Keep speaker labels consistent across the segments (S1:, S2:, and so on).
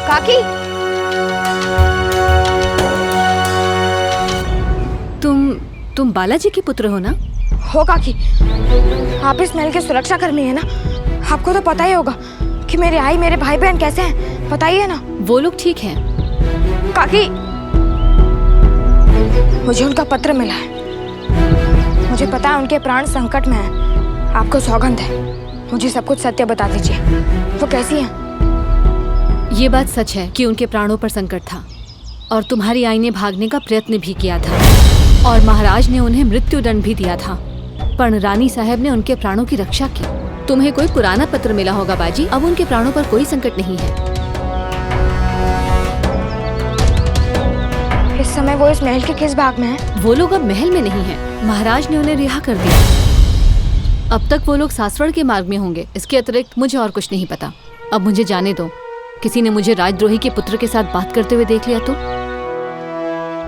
S1: काकी,
S2: तुम बालाजी के पुत्र हो ना?
S1: हो काकी, आप इस महल के सुरक्षा कर्मी है ना? आपको तो पता ही होगा कि मेरे आई मेरे भाई बहन कैसे हैं, बताइए ना।
S2: वो लोग ठीक हैं।
S1: काकी, मुझे उनका पत्र मिला है। मुझे पता है उनके प्राण संकट में हैं। आपको सौगंध है, मुझे सब कुछ सत्य बता दीजिए। वो कैसी हैं?
S2: ये बात सच है कि उनके प्राणों पर संकट था और तुम्हारी आई ने भागने का प्रयत्न भी किया था और महाराज ने उन्हें मृत्युदंड भी दिया था, पर रानी साहब ने उनके प्राणों की रक्षा की। तुम्हें कोई पुराना पत्र मिला होगा बाजी, अब उनके प्राणों पर कोई संकट नहीं है।
S1: इस समय वो इस महल के किस भाग में है?
S2: वो लोग अब महल में नहीं है, महाराज ने उन्हें रिहा कर दिया। अब तक वो लोग सासवड़ के मार्ग में होंगे। इसके अतिरिक्त मुझे और कुछ नहीं पता। अब मुझे जाने दो। किसी ने मुझे राजद्रोही के पुत्र के साथ बात करते हुए देख लिया तो?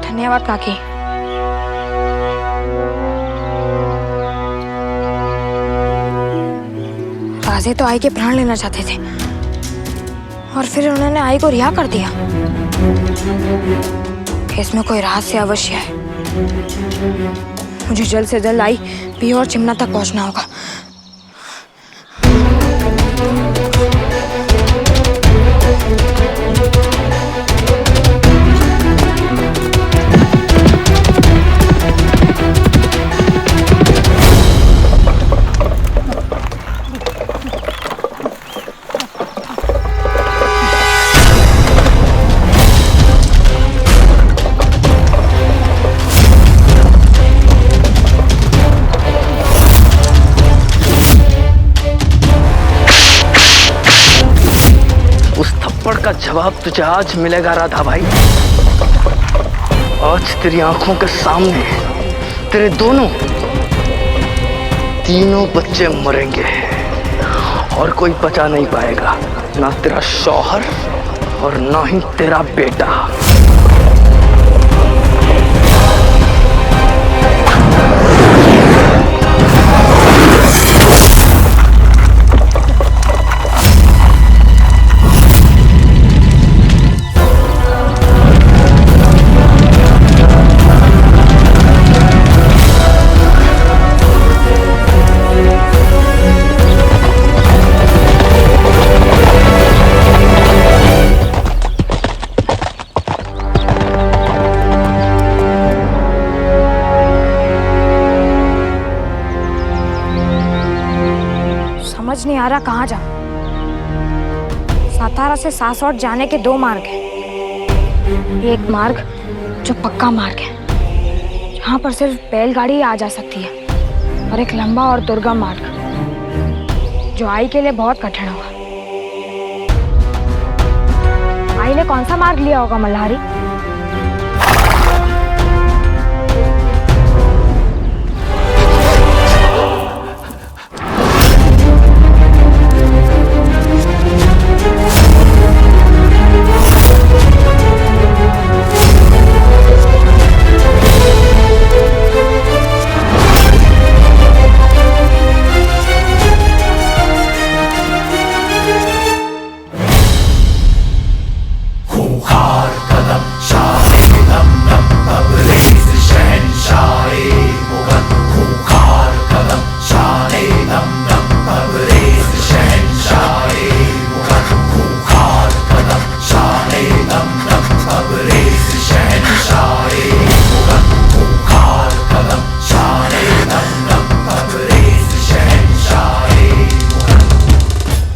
S1: धन्यवाद काकी। राजे तो आई के प्राण लेना चाहते थे और फिर उन्होंने आई को रिहा कर दिया। इसमें कोई रहस्य अवश्य है। मुझे जल्द से जल्द आई भी और चिमना तक पहुंचना होगा।
S3: का जवाब तुझे आज मिलेगा राधा भाई। आज तेरी आंखों के सामने तेरे तीनों बच्चे मरेंगे और कोई बचा नहीं पाएगा, ना तेरा शौहर और ना ही तेरा बेटा।
S1: समझ नहीं आ रहा कहाँ जाऊं। सातारा से सासौड़ जाने के दो मार्ग हैं। एक मार्ग जो पक्का मार्ग है, जहाँ पर सिर्फ बैलगाड़ी ही आ जा सकती है, और एक लंबा और दुर्गम मार्ग जो आई के लिए बहुत कठिन होगा। आई ने कौन सा मार्ग लिया होगा मल्हारी?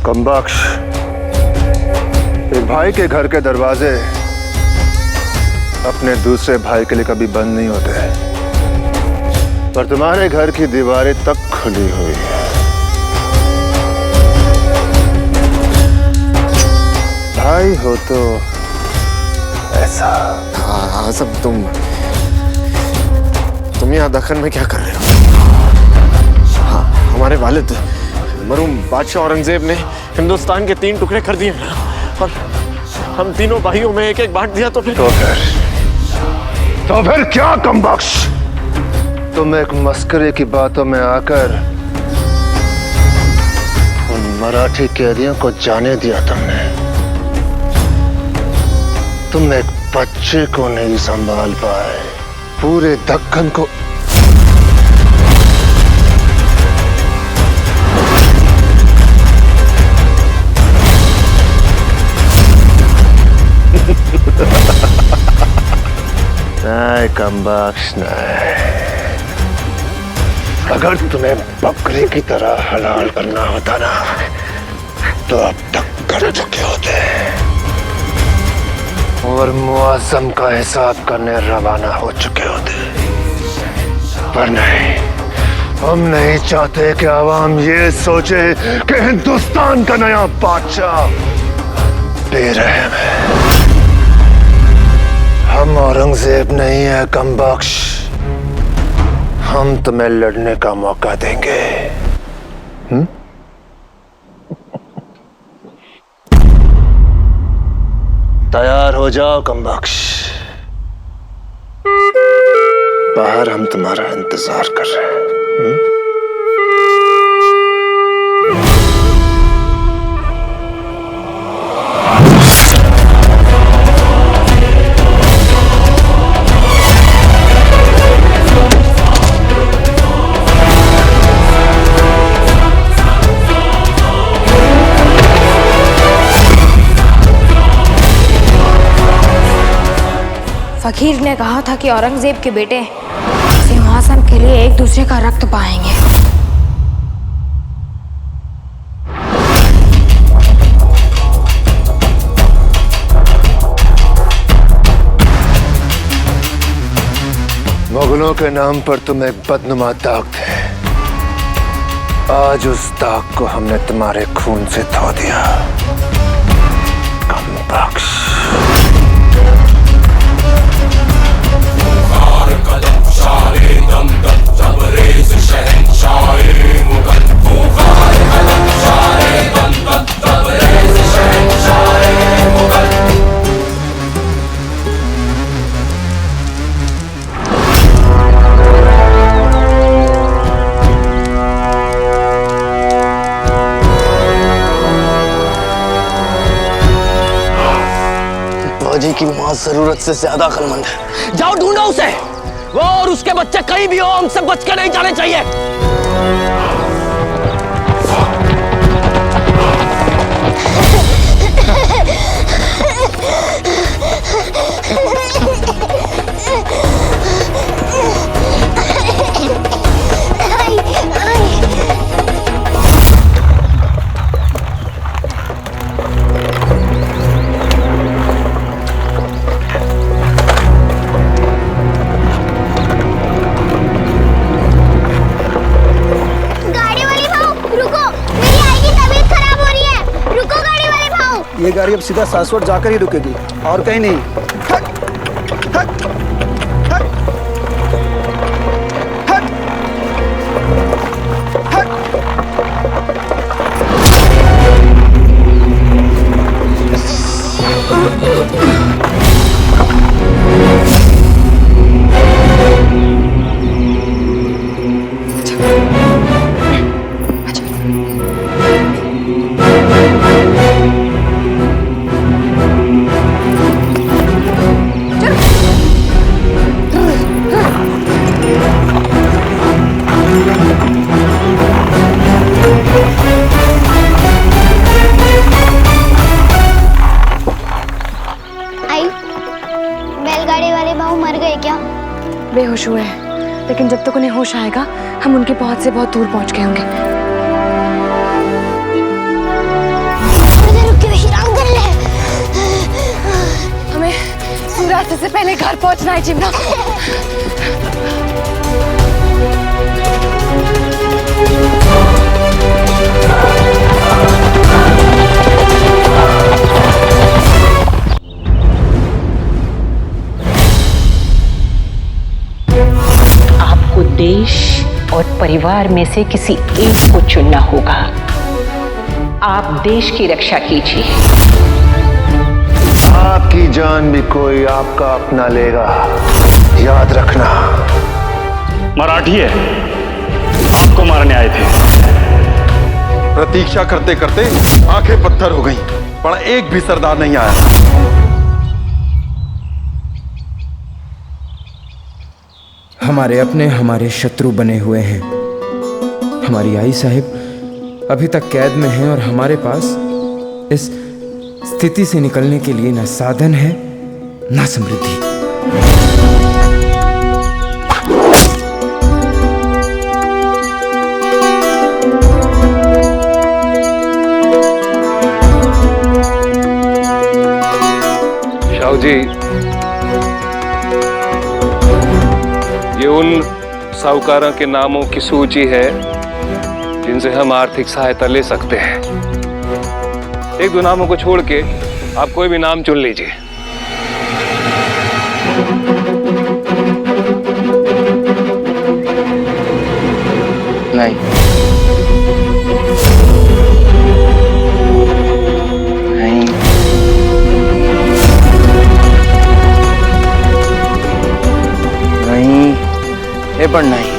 S4: कमबख्श, एक भाई के घर के दरवाजे अपने दूसरे भाई के लिए कभी बंद नहीं होते, पर तुम्हारे घर की दीवारें तक खुली हुई है। भाई हो तो ऐसा।
S5: हाँ सब तुम यहाँ दखन में क्या कर रहे हो? हाँ, हमारे वालिद मरूम बादशाह औरंगजेब ने हिंदुस्तान के 3 टुकड़े कर दिए और हम तीनों भाइयों में एक एक बांट दिया तो फिर
S4: क्या कमबख्श, तुम एक मस्करे की बातों में आकर उन मराठी कैदियों को जाने दिया तुमने। तुम एक बच्चे को नहीं संभाल पाए, पूरे दक्कन को। नहीं कमबख्श नहीं। अगर तुम्हें बकरी की तरह हलाल करना होता ना तो अब तक कर चुके होते और मुआज़्ज़म का हिसाब करने रवाना हो चुके होते। पर नहीं, हम नहीं चाहते कि आवाम ये सोचे कि हिंदुस्तान का नया बादशाह बेरहम है। हम औरंगजेब नहीं है कमबख्श, हम तुम्हें लड़ने का मौका देंगे। तैयार हो जाओ कमबख्श, बाहर हम तुम्हारा इंतजार कर रहे हैं।
S1: फकीर ने कहा था कि औरंगजेब के बेटे सिंहासन के लिए एक दूसरे का रक्त पाएंगे।
S4: मुगलों के नाम पर तुम एक बदनुमा दाग थे, आज उस दाग को हमने तुम्हारे खून से धो दिया कमबख्श।
S3: फौजी की मां जरूरत से ज्यादा अक्लमंद है। जाओ ढूंढो उसे, वो और उसके बच्चे कहीं भी हो, हमसे बच के नहीं जाने चाहिए।
S6: ये गाड़ी अब सीधा सासवड़ जाकर ही रुकेगी और कहीं नहीं। हट, हट, हट, हट, हट।
S1: बेहोश हुए हैं, लेकिन जब तक उन्हें होश आएगा हम उनकी पहुंच से बहुत दूर पहुंच गए होंगे।
S7: रुक के विश्राम कर ले।
S1: हमें सूर्यास्त से पहले घर पहुंचना है चिमना।
S8: देश और परिवार में से किसी एक को चुनना होगा। आप देश की रक्षा कीजिए।
S4: आपकी जान भी कोई आपका अपना लेगा, याद रखना।
S9: मराठी है, आपको मारने आए थे।
S10: प्रतीक्षा करते करते आंखें पत्थर हो गईं, पर एक भी सरदार नहीं आया।
S7: हमारे अपने हमारे शत्रु बने हुए हैं। हमारी आई साहिब अभी तक कैद में हैं और हमारे पास इस स्थिति से निकलने के लिए न साधन है न समृद्धि।
S10: शाहू जी, ये उन साहूकारों के नामों की सूची है जिनसे हम आर्थिक सहायता ले सकते हैं। एक दो नामों को छोड़ के आप कोई भी नाम चुन लीजिए।
S3: नहीं, नहीं, नहीं, ये पर नहीं।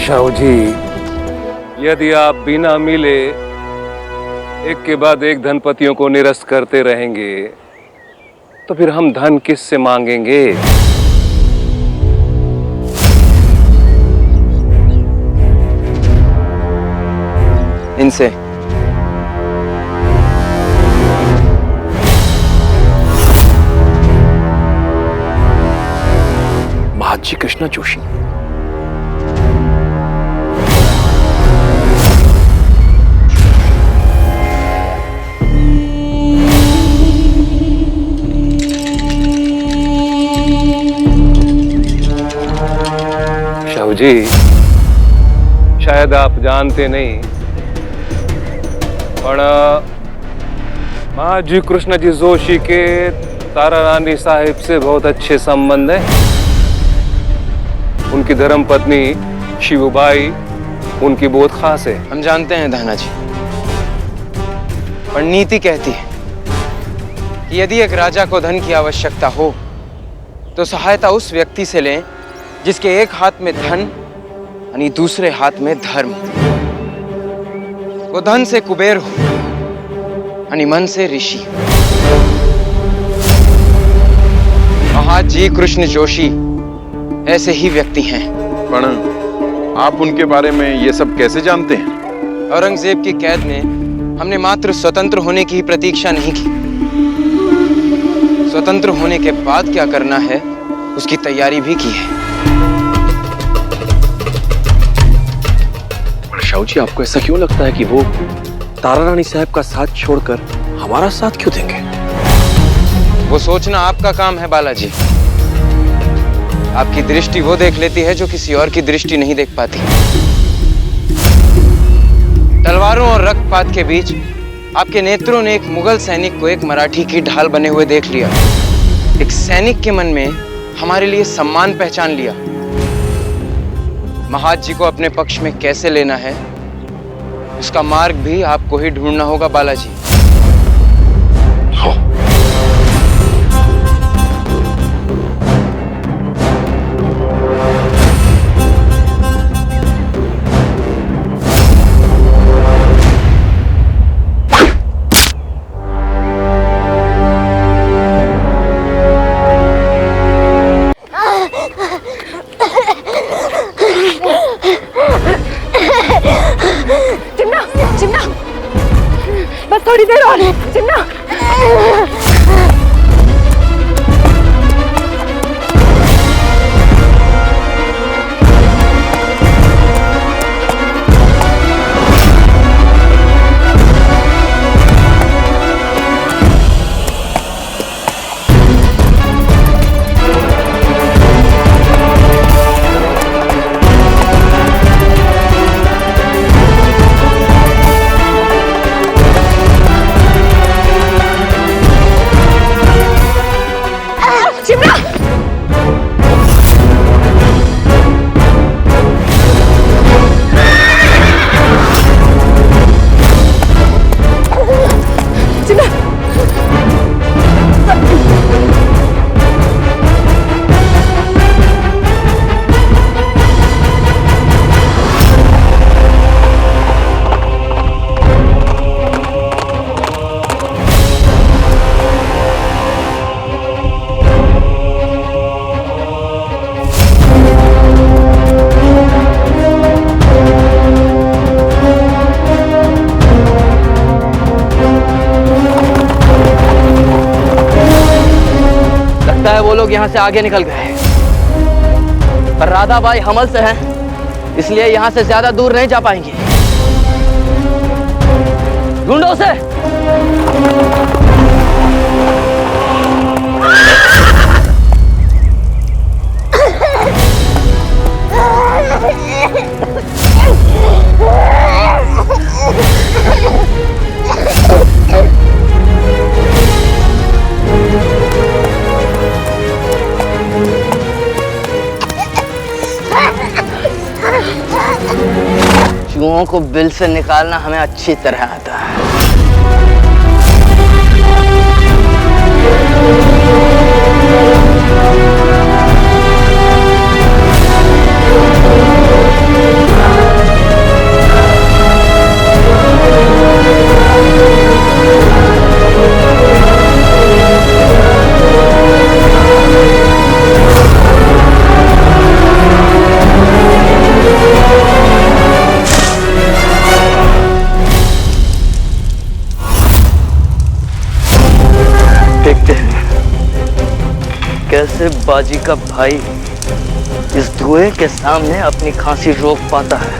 S10: शाहू जी, यदि आप बिना मिले एक के बाद एक धनपतियों को निरस्त करते रहेंगे तो फिर हम धन किससे मांगेंगे?
S3: इनसे।
S5: महाजी कृष्णा जोशी।
S10: शाहू जी, शायद आप जानते नहीं, पर महाजी कृष्णा जी जोशी के तारा रानी साहिब से बहुत अच्छे संबंध है। उनकी धर्मपत्नी शिवबाई उनकी बहुत खास है।
S3: हम जानते हैं धाना जी, पर नीति कहती है कि यदि एक राजा को धन की आवश्यकता हो तो सहायता उस व्यक्ति से लें जिसके एक हाथ में धन यानी दूसरे हाथ में धर्म। वो धन से कुबेर हो यानी मन से ऋषि। महाजी कृष्ण जोशी ऐसे ही व्यक्ति हैं।
S11: पर आप उनके बारे में ये सब कैसे जानते हैं?
S3: औरंगजेब की कैद में हमने मात्र स्वतंत्र होने की प्रतीक्षा नहीं की, स्वतंत्र होने के बाद क्या करना है उसकी तैयारी भी की है।
S5: शाहू जी, आपको ऐसा क्यों लगता है कि वो तारा रानी साहब का साथ छोड़कर हमारा साथ क्यों देंगे?
S3: वो सोचना आपका काम है बालाजी। आपकी दृष्टि वो देख लेती है जो किसी और की दृष्टि नहीं देख पाती। तलवारों और रक्तपात के बीच आपके नेत्रों ने एक मुगल सैनिक को एक मराठी की ढाल बने हुए देख लिया। एक सैनिक के मन में हमारे लिए सम्मान पहचान लिया। महाजी को अपने पक्ष में कैसे लेना है उसका मार्ग भी आपको ही ढूंढना होगा बालाजी।
S1: चिमना, बस थोड़ी देर और है चिमना।
S12: लगता है वो लोग यहाँ से आगे निकल गए, पर राधाबाई हमल से हैं, इसलिए यहाँ से ज्यादा दूर नहीं जा पाएंगे। ढूंढो उसे। चूहों को बिल से निकालना हमें अच्छी तरह आता है। कैसे बाजी का भाई इस धुएं के सामने अपनी खांसी रोक पाता है।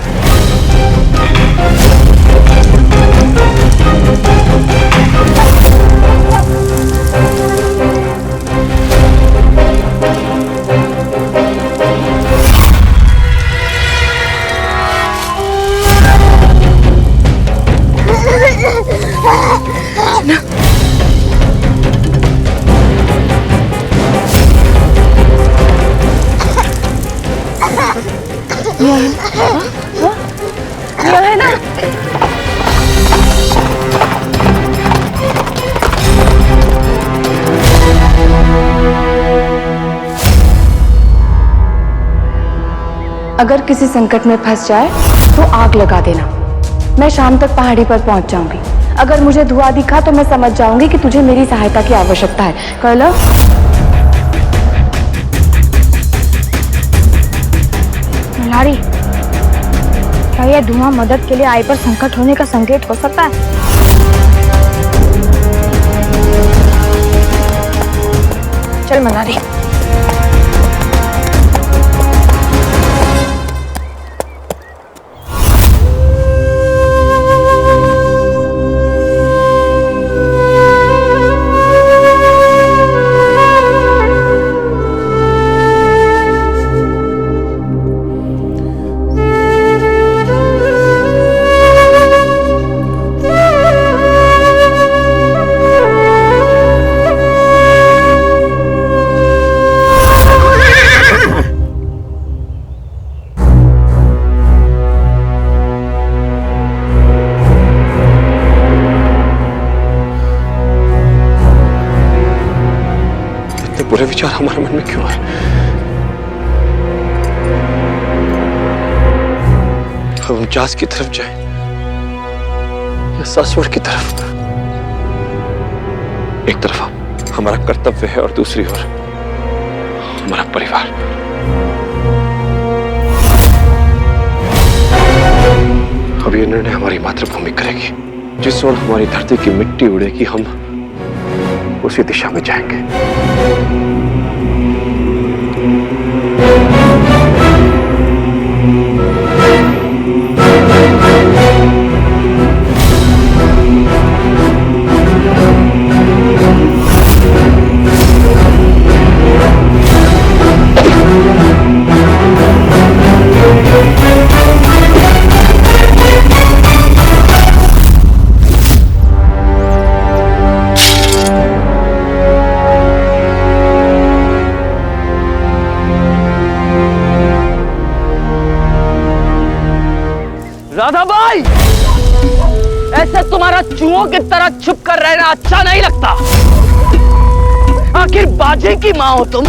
S1: यह है ना?
S13: अगर किसी संकट में फंस जाए तो आग लगा देना। मैं शाम तक पहाड़ी पर पहुंच जाऊंगी। अगर मुझे धुआं दिखा तो मैं समझ जाऊंगी कि तुझे मेरी सहायता की आवश्यकता है। कहला?
S1: मल्हारी, क्या यह धुआं मदद के लिए आई पर संकट होने का संकेत हो सकता है? चल मल्हारी।
S5: बुरे विचार हमारे मन में क्यों है? हम जास की तरफ जाएं या सासवड़ की तरफ? एक तरफ हमारा कर्तव्य है और दूसरी ओर हमारा परिवार। अब ये निर्णय हमारी मातृभूमि करेगी। जिस ओर हमारी धरती की मिट्टी उड़ेगी हम उसी दिशा में जाएंगे।
S12: राधाबाई, ऐसे तुम्हारा चूहों की तरह छुप कर रहना अच्छा नहीं लगता। आखिर बाजी की माँ हो तुम,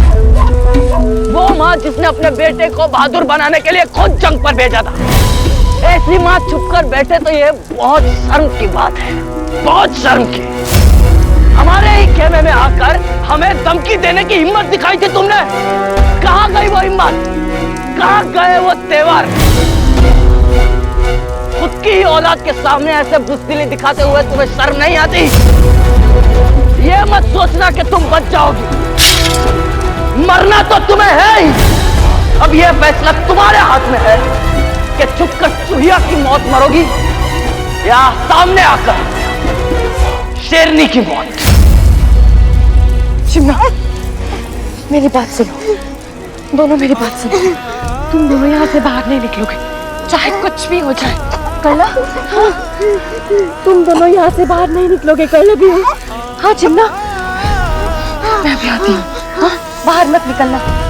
S12: वो माँ जिसने अपने बेटे को बहादुर बनाने के लिए खुद जंग पर भेजा था। ऐसी माँ छुप कर बैठे तो ये बहुत शर्म की बात है, बहुत शर्म की। हमारे ही खेमे में आकर हमें धमकी देने की हिम्मत दिखाई थी तुमने। कहाँ गई वो हिम्मत, कहाँ गए वो तेवर? खुद की ही औलाद के सामने ऐसे बुज़दिली दिखाते हुए तुम्हें शर्म नहीं आती? ये मत सोचना कि तुम बच जाओगी। मरना तो तुम्हें है ही। अब यह फैसला तुम्हारे हाथ में है कि छुपकर चूहिया की मौत मरोगी या सामने आकर शेरनी की मौत।
S13: शिमला, मेरी बात सुनो, दोनों मेरी बात सुनो। तुम दोनों यहाँ से बाहर नहीं निकलोगे, चाहे कुछ भी हो जाए। करला, हाँ, तुम दोनों यहाँ से बाहर नहीं निकलोगे। करला भी हो? हाँ शिमला, मैं भी आती हूँ। हाँ, बाहर मत निकलना।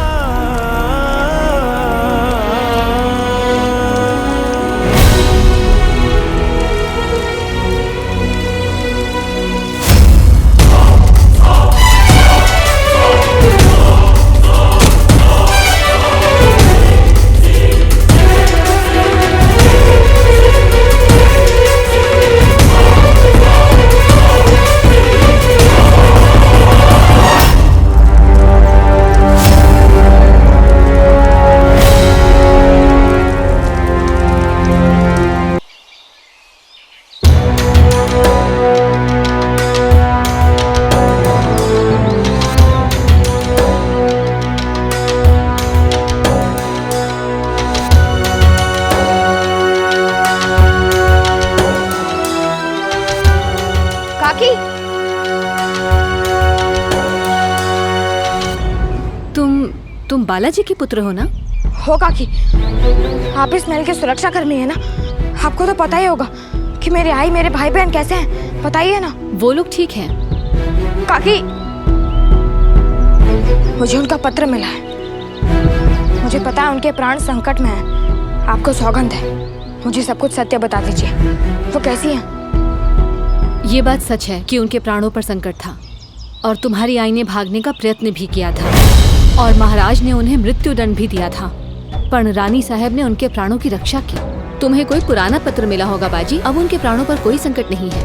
S2: तुम बालाजी के पुत्र हो ना?
S1: हो काकी, आप इस महल की सुरक्षा करनी है ना। आपको तो पता ही होगा कि मेरे आई मेरे भाई बहन कैसे हैं, बताइए ना।
S2: वो लोग ठीक हैं
S1: काकी। मुझे उनका पत्र मिला है, मुझे पता है उनके प्राण संकट में हैं। आपको सौगंध है, मुझे सब कुछ सत्य बता दीजिए, वो कैसी हैं?
S2: ये बात सच है कि उनके प्राणों पर संकट था और तुम्हारी आई ने भागने का प्रयत्न भी किया था और महाराज ने उन्हें मृत्यु दंड भी दिया था, पर रानी साहब ने उनके प्राणों की रक्षा की। तुम्हें कोई पुराना पत्र मिला होगा बाजी, अब उनके प्राणों पर कोई संकट नहीं है।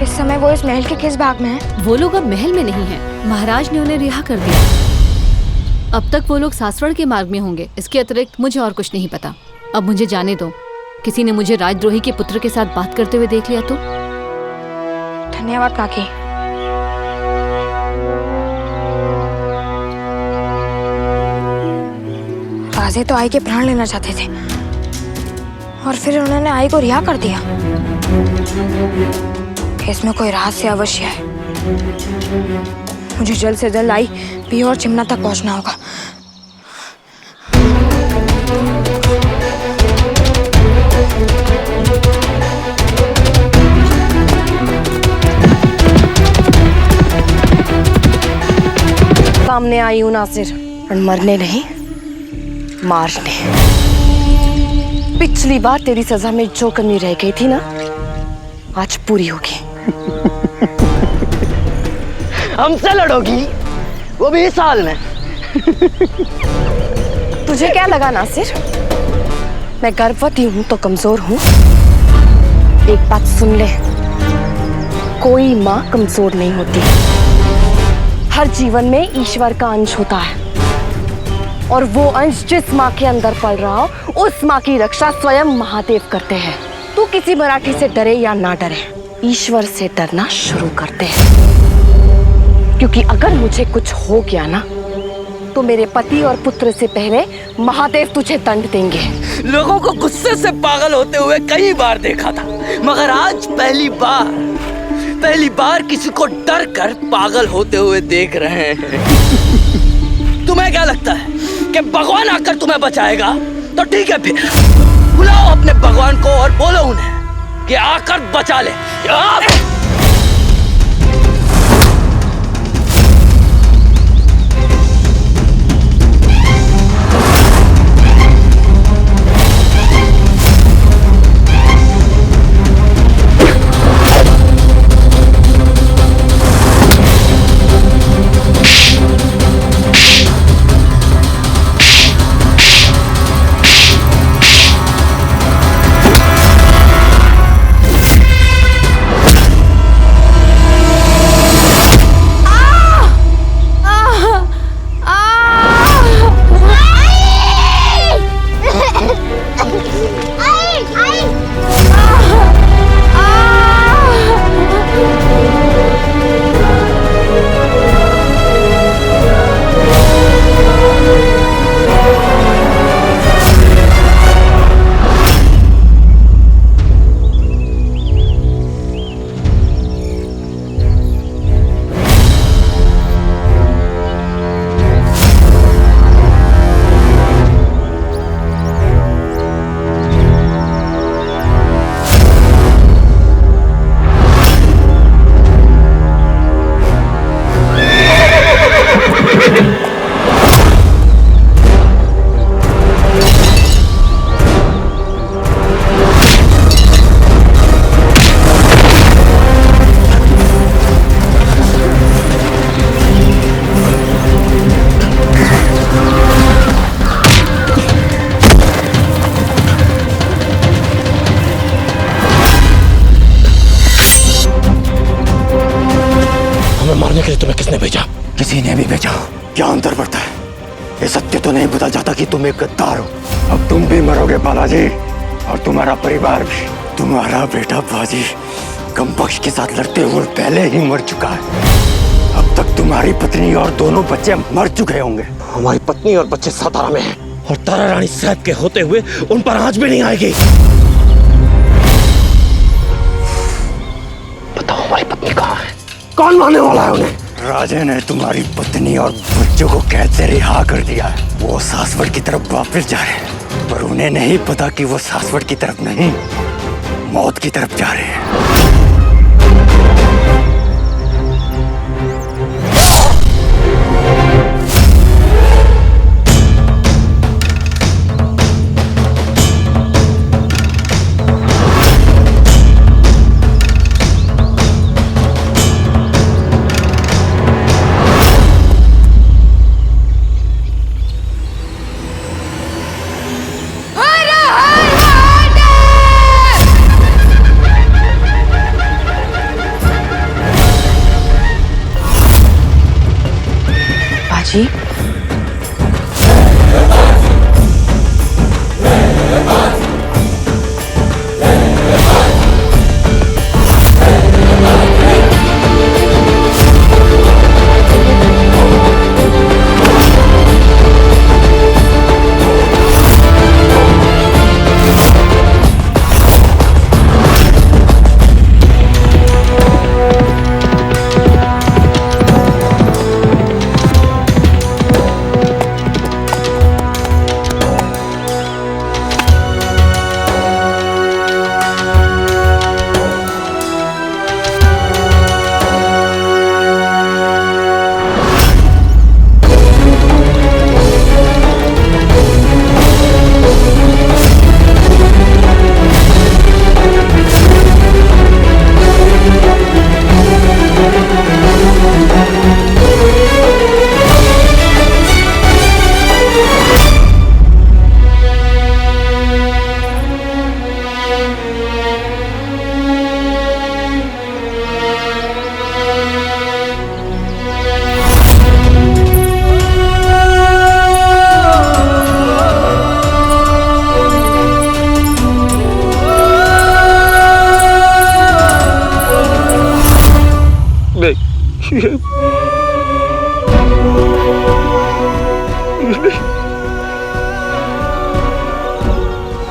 S1: इस समय वो इस महल के किस भाग में है?
S2: वो लोग अब महल में नहीं है, महाराज ने उन्हें रिहा कर दिया। अब तक वो लोग सासवड़ के मार्ग में होंगे। इसके अतिरिक्त मुझे और कुछ नहीं पता। अब मुझे जाने दो। किसी ने मुझे राजद्रोही के पुत्र के साथ बात करते हुए देख लिया तो?
S1: धन्यवाद काकी। राजे तो आई के प्राण लेना चाहते थे और फिर उन्होंने आई को रिहा कर दिया। इसमें कोई रहस्य अवश्य है। मुझे जल्द से जल्द आई भी और चिमना तक पहुंचना होगा।
S13: सामने आई हूं नासिर, और मरने नहीं मारने। पिछली बार तेरी सजा में जो कमी रह गई थी ना, आज पूरी होगी।
S12: हमसे लड़ोगी, वो भी इस हाल में।
S13: तुझे क्या लगा नासिर, मैं गर्भवती हूं तो कमजोर हूं? एक बात सुन ले, कोई माँ कमजोर नहीं होती। हर जीवन में ईश्वर का अंश होता है और वो अंश जिस माँ के अंदर पल रहा हो, उस माँ की रक्षा स्वयं महादेव करते हैं। तू किसी मराठी से डरे या ना डरे, ईश्वर से डरना शुरू करते हैं, क्योंकि अगर मुझे कुछ हो गया ना तो मेरे पति और पुत्र से पहले महादेव तुझे दंड देंगे।
S12: लोगों को गुस्से से पागल होते हुए कई बार देखा था, मगर आज पहली बार किसी को डर कर पागल होते हुए देख रहे हैं। तुम्हें क्या लगता है कि भगवान आकर तुम्हें बचाएगा? तो ठीक है, फिर बुलाओ अपने भगवान को और बोलो उन्हें कि आकर बचा ले।
S5: आखिर तुम्हें किसने भेजा?
S4: किसी ने भी भेजा। क्या अंतर पड़ता है? ये सत्य तो नहीं बदल जाता कि तुम एक गद्दार हो। अब तुम भी मरोगे बालाजी, और तुम्हारा परिवार भी। तुम्हारा बेटा बाजी कमबख्श के साथ लड़ते हुए पहले ही मर चुका है। अब तक तुम्हारी पत्नी और दोनों बच्चे मर चुके होंगे।
S5: हमारी पत्नी और बच्चे सातारा में हैं, और तारा रानी साहब के होते हुए उन पर आंच भी नहीं आएगी। बताओ हमारी पत्नी कहाँ है? कौन मारने वाला है उन्हें?
S4: राजे ने तुम्हारी पत्नी और बच्चों को कैद से रिहा कर दिया है। वो सासवड़ की तरफ वापस जा रहे हैं, पर उन्हें नहीं पता कि वो सासवड़ की तरफ नहीं, मौत की तरफ जा रहे हैं।
S13: जी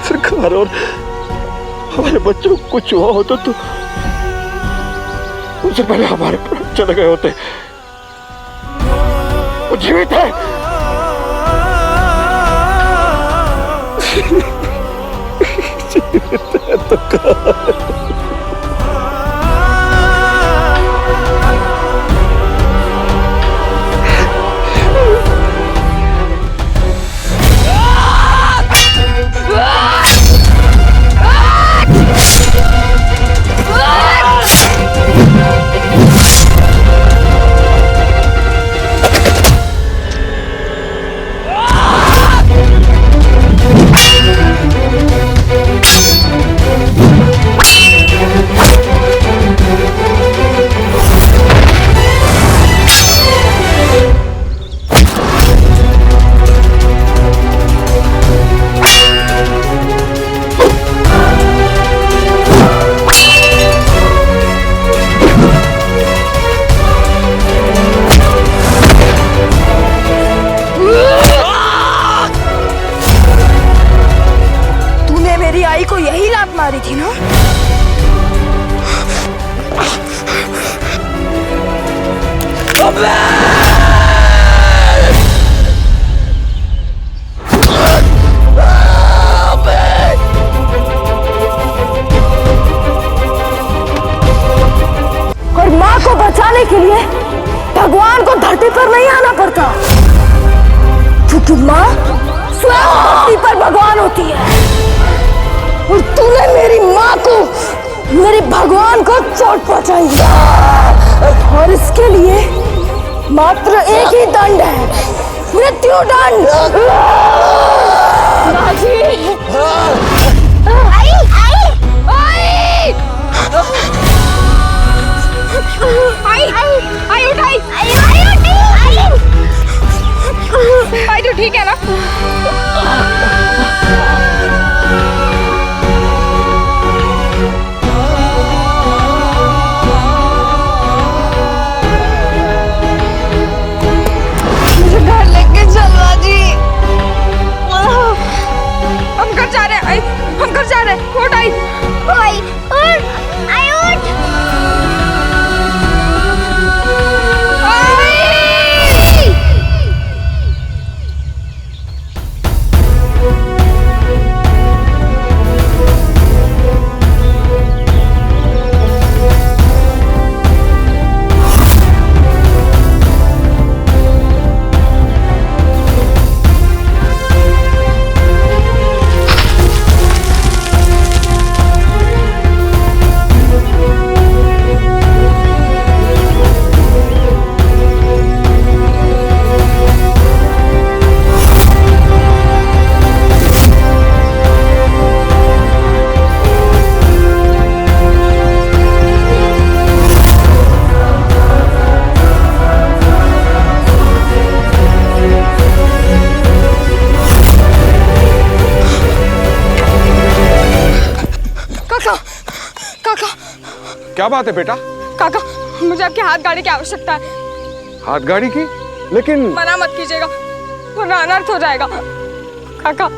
S5: सरकार और हमारे बच्चों को कुछ हुआ होता तो उससे पहले हमारे प्राण चले गए होते। वो जीवित है। जीवित है तो कहाँ?
S1: को यही लात मारी थी ना?
S13: और माँ को बचाने के लिए भगवान को धरती पर नहीं आना पड़ता, क्योंकि माँ स्वयं धरती पर भगवान होती है। और तूने मेरी माँ को, मेरे भगवान को चोट पहुंचाई, और इसके लिए मात्र एक ही दंड है, मृत्यु दंड। बाजी! आई!
S1: आई उठाई। आई तो ठीक है ना? मुझे घर लेके चलवा जी। हम घर जा रहे हैं। आई, हम घर जा रहे हैं। उठ आई। आई उठ। आई उठ।
S11: क्या बात है बेटा?
S1: काका, मुझे आपके हाथ गाड़ी की आवश्यकता है।
S11: हाथ गाड़ी की? लेकिन
S1: मना मत कीजिएगा, वरना अनर्थ हो जाएगा। काका,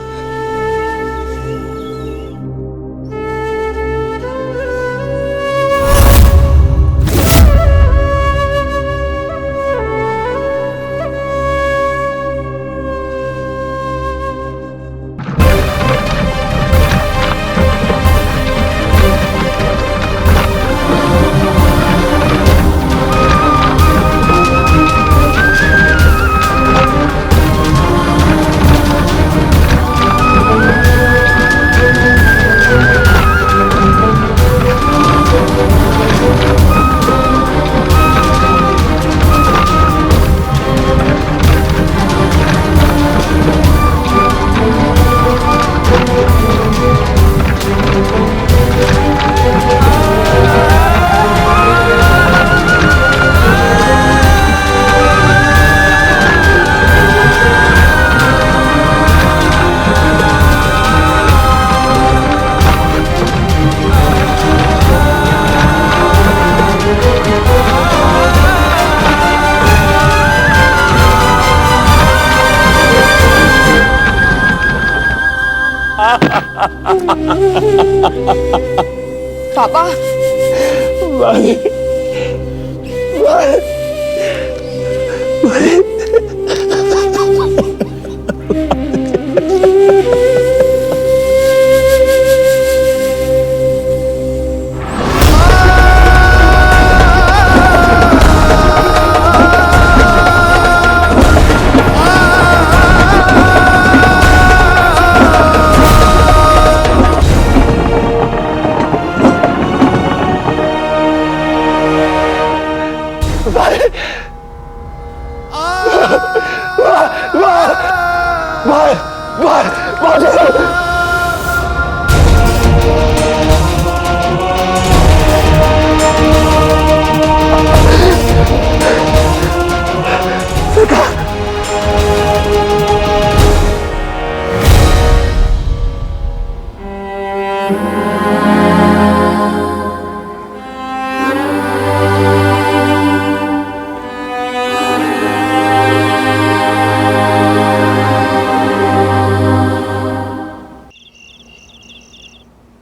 S1: पापा,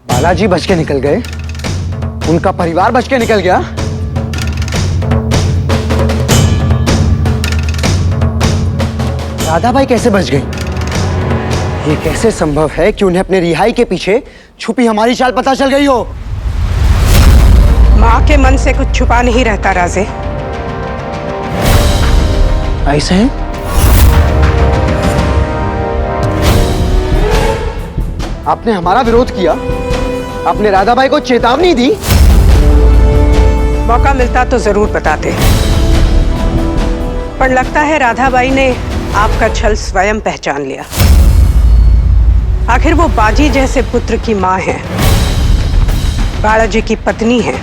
S6: बालाजी बच के निकल गए, उनका परिवार बच के निकल गया। राधा भाई कैसे बच गई? ये कैसे संभव है कि उन्हें अपने रिहाई के पीछे छुपी हमारी चाल पता चल गई हो?
S14: माँ के मन से कुछ छुपा नहीं रहता राजे।
S6: ऐसे है? आपने हमारा विरोध किया, आपने राधा भाई को चेतावनी दी।
S14: मौका मिलता तो जरूर बताते, पर लगता है राधा बाई ने आपका छल स्वयं पहचान लिया। आखिर वो बाजी जैसे पुत्र की माँ है, बालाजी की पत्नी है।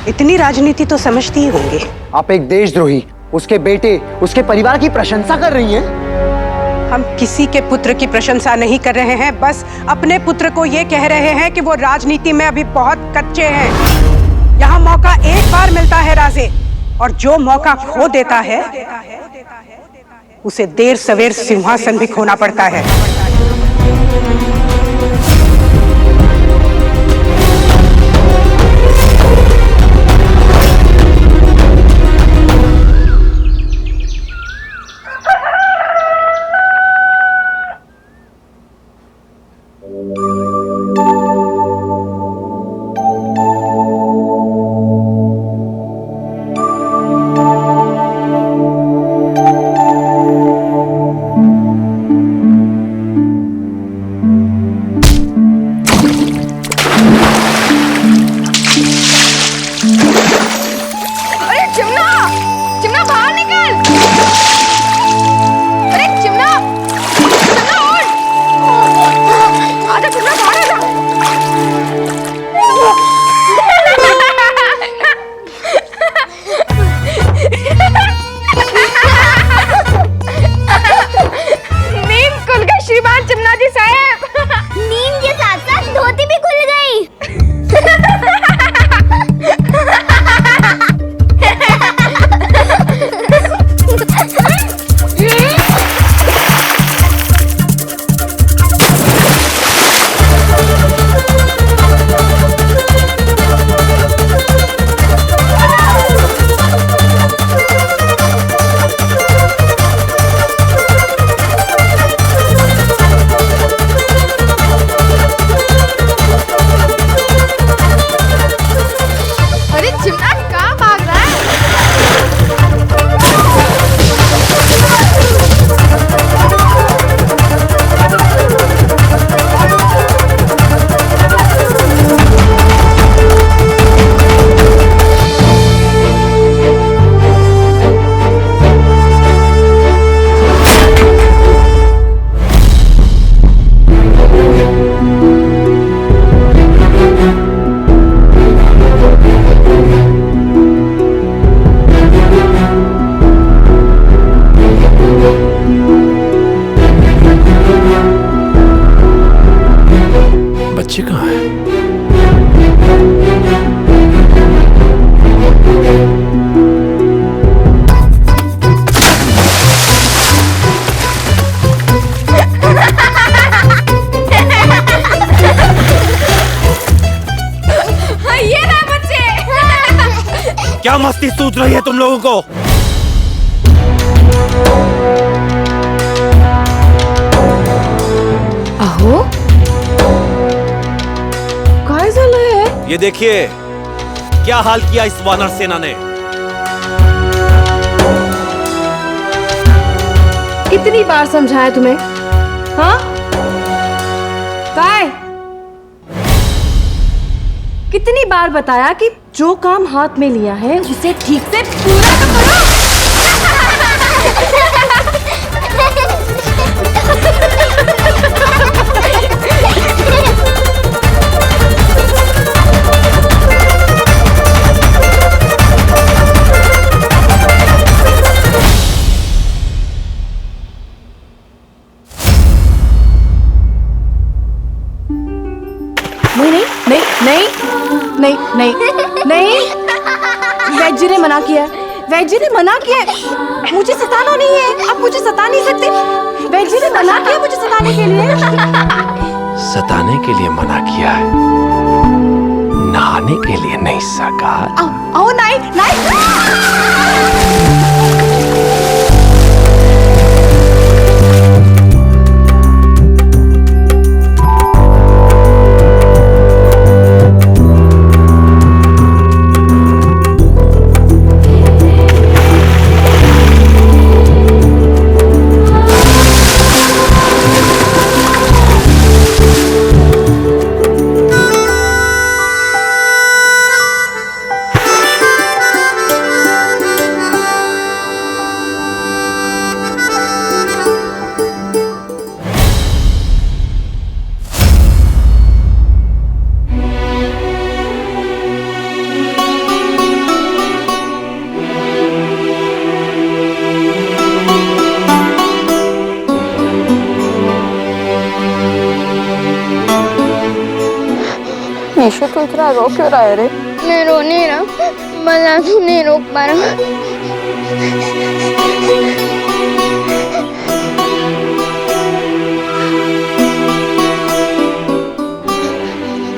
S14: इतनी राजनीति तो समझती ही होंगे।
S6: आप एक देशद्रोही, उसके बेटे, उसके परिवार की प्रशंसा कर रही हैं?
S14: हम किसी के पुत्र की प्रशंसा नहीं कर रहे हैं, बस अपने पुत्र को ये कह रहे हैं कि वो राजनीति में अभी बहुत कच्चे हैं। यहाँ मौका एक बार मिलता है राजे, और जो मौका खो देता है उसे देर सवेर सिंहासन भी खोना पड़ता है।
S5: बच्चे कहाँ हैं?
S1: ये रहा बच्चे।
S5: क्या मस्ती सूझ रही है तुम लोगों को?
S13: अहो, काय झालंय?
S5: ये देखिए क्या हाल किया इस वानर सेना ने।
S13: कितनी बार समझाया तुम्हें? हाँ? काय? कितनी बार बताया कि जो काम हाथ में लिया है उसे ठीक से पूरा तो करो। नहीं नहीं नहीं, वैद्य जी ने मना किया है। वैद्य जी ने मना किया है। मुझे सताना नहीं है, आप मुझे सता नहीं सकते। वैद्य जी ने मना किया मुझे सताने के लिए।
S5: सताने के लिए मना किया है, नहाने के लिए नहीं सरकार।
S13: आओ नहीं नहीं।
S1: परशु तू इतना रो क्यों रहा है रे?
S15: मैं रो नहीं रहा, मजा तू नहीं रोक पा रहा।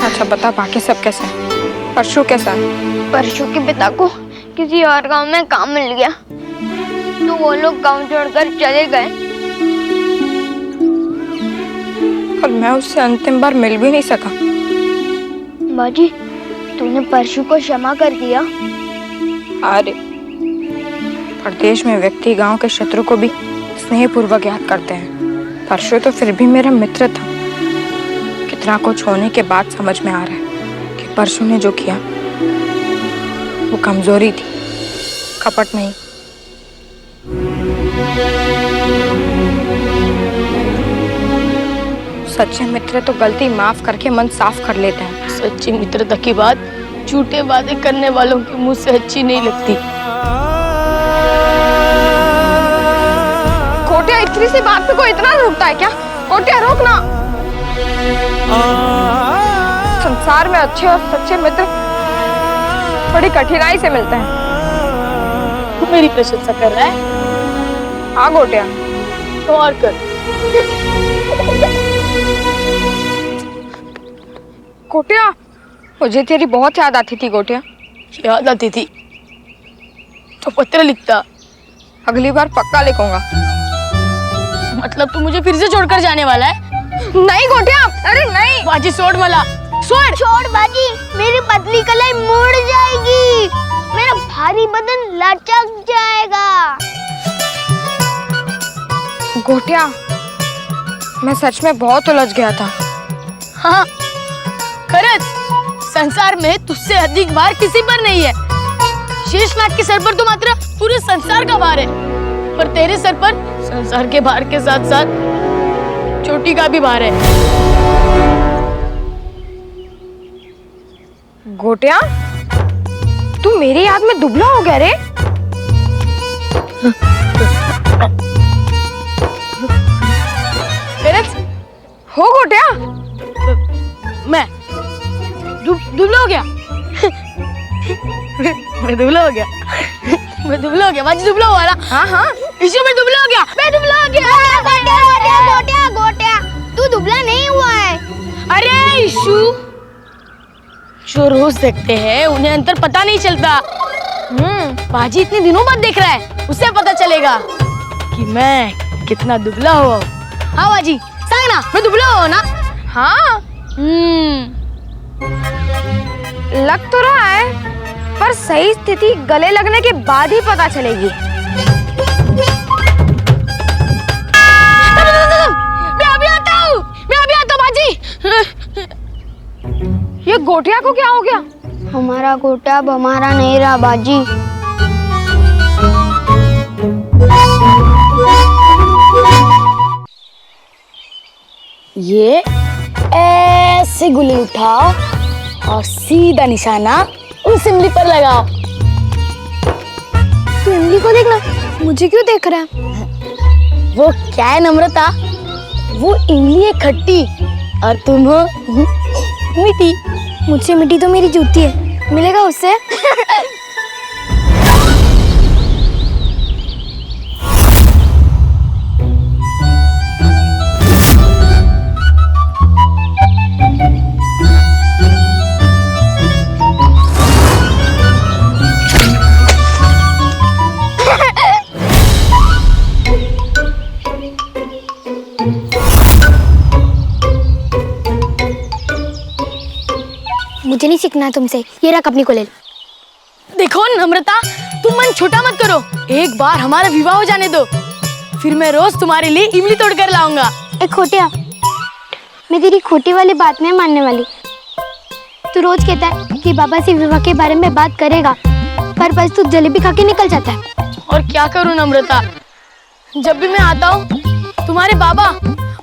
S1: अच्छा बता, बाकी सब कैसा है? परशु कैसा है?
S15: परशु के पिता को किसी और गांव में काम मिल गया, तो वो लोग गांव छोड़कर चले गए।
S1: और मैं उससे अंतिम बार मिल भी नहीं सका।
S15: बाजी, तूने परशु को क्षमा कर दिया?
S1: अरे परदेश में व्यक्ति गांव के शत्रु को भी स्नेहपूर्वक याद करते हैं। परशु तो फिर भी मेरा मित्र था। कितना कुछ होने के बाद समझ में आ रहा है कि परशु ने जो किया वो कमजोरी थी, कपट नहीं। सच्चे मित्र तो गलती माफ करके मन साफ कर लेते हैं।
S12: सच्ची मित्रता की बात झूठे वादे करने वालों के मुंह से अच्छी नहीं लगती।
S1: कोटिया, इतनी सी बात पे कोई इतना रुकता है क्या? कोटिया रोक ना। संसार में अच्छे और सच्चे मित्र बड़ी कठिनाई से मिलते हैं।
S12: तू मेरी प्रशंसा कर रहा है?
S1: हाँ कोटिया,
S12: तो और कर।
S1: कोटिया, मुझे तेरी बहुत याद आती थी कोटिया।
S12: याद आती थी तो पत्र लिखता।
S1: अगली बार पक्का लिखूंगा।
S12: मतलब तू मुझे फिर से छोड़कर जाने वाला है?
S1: नहीं कोटिया, अरे नहीं।
S12: बाजी छोड़ मला,
S15: छोड़ बाजी, मेरी पतली कलाई मुड़ जाएगी, मेरा भारी बदन लचक जाएगा।
S1: कोटिया, मैं सच में बहुत उलझ गया था।
S12: हाँ खरच, संसार में तुझसे अधिक भार किसी पर नहीं है। शेषनाग के सर पर तो मात्र पूरे संसार का भार है, पर तेरे सर पर संसार के भार के साथ साथ चोटी का भी भार है।
S1: गोटिया, तू मेरी याद में दुबला हो गया रे। हो गोटिया?
S12: मैं दुबला हो गया। मैं दुबला हो गया। मैं दुबला हो गया। बाजी दुबला हुआ ना?
S1: हाँ हाँ,
S12: इसी में दुबला हो गया। मैं दुबला हो गया।
S15: गोटिया, गोटिया, तू दुबला नहीं हुआ है।
S12: अरे इशू, जो रोज देखते हैं उन्हें अंतर पता नहीं चलता। बाजी इतने दिनों बाद देख रहा है, उससे पता चलेगा कि मैं कितना दुबला हुआ। हाँ बाजी, सांग ना, मैं दुबला हुआ ना?
S1: हाँ। लग तो रहा है, पर सही स्थिति गले लगने के बाद ही पता चलेगी।
S12: मैं अभी आता हूँ बाजी।
S1: ये गोटिया को क्या हो गया?
S15: हमारा गोटा अब हमारा नहीं रहा बाजी।
S12: ये ऐसे गुल्ली उठाओ और सीधा निशाना उस इमली पर लगाओ।
S15: तू इमली को देखना, मुझे क्यों देख रहा है?
S12: वो क्या है नम्रता, वो इमली है खट्टी और तुम हो मीठी।
S15: मुझसे मीठी तो मेरी जूती है, मिलेगा उससे? मुझे नहीं सीखना तुमसे, ये रख अपनी को ले।
S12: देखो नम्रता, तुम मन छोटा मत करो, एक बार हमारा विवाह हो जाने दो, फिर मैं रोज तुम्हारे लिए इमली तोड़ कर लाऊंगा।
S15: ए खोटिया, मैं तेरी खोटी वाली बात नहीं मानने वाली। तू रोज कहता है कि बाबा से विवाह के बारे में बात करेगा, पर बस तू जलेबी खा के निकल जाता है।
S12: और क्या करूं नम्रता, जब भी मैं आता हूँ तुम्हारे बाबा